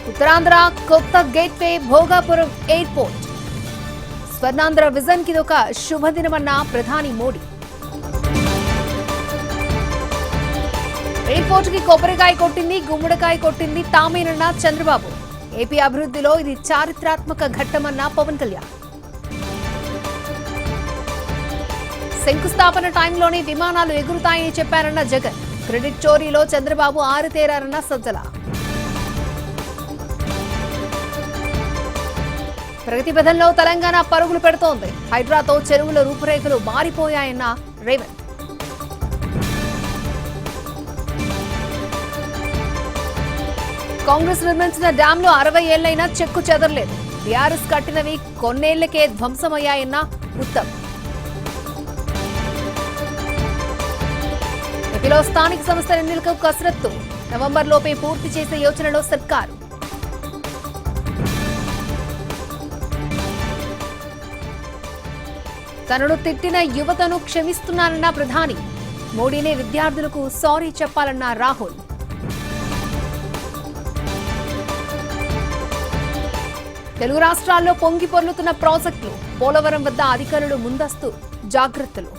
ఉత్తరాంధ్ర కొత్త gateway Bhogapuram airport. Swarnandhra vision కి ఒక శుభదినమన్న ప్రధాని మోడీ. ఎయిర్పోర్ట్ కి కొబ్బరికాయ కొట్టింది, గుమ్మడికాయ కొట్టింది తామేనన్న చంద్రబాబు. ఏపీ అభివృద్ధిలో ఇది చారిత్రాత్మక ఘట్టమన్న పవన్ కళ్యాణ్. శంకుస్థాపన టైంలోనే విమానాలు ఎగురుతాయని చెప్పారన్న జగన్. క్రెడిట్ చోరీలో చంద్రబాబు ఆరుతేరారన్న సజ్జల. ప్రగతి పథంలో తెలంగాణ పరుగులు పెడుతోంది. హైడ్రాతో చెరువుల రూపురేఖలు మారిపోయాయన్న రేవంత్. కాంగ్రెస్ నిర్మించిన డ్యాంలు 60 ఏళ్లైనా చెక్కు చెదరలేదు. బీఆర్ఎస్ కట్టినవి కొన్నేళ్లకే ధ్వంసమయ్యాయన్న ఉత్తమ్. ఏపీలో స్థానిక సంస్థల ఎన్నికలకు కసరత్తు. నవంబర్లోపే పూర్తి చేసే యోచనలో సర్కారు. తనను తిట్టిన యువతను క్షమిస్తున్నానన్న ప్రధాని. మోడీనే విద్యార్థులకు సారీ చెప్పాలన్న రాహుల్. తెలుగు రాష్ట్రాల్లో పొంగి పొర్లుతున్న ప్రాజెక్టులు. పోలవరం వద్ద అధికారులు ముందస్తు జాగ్రత్తలు.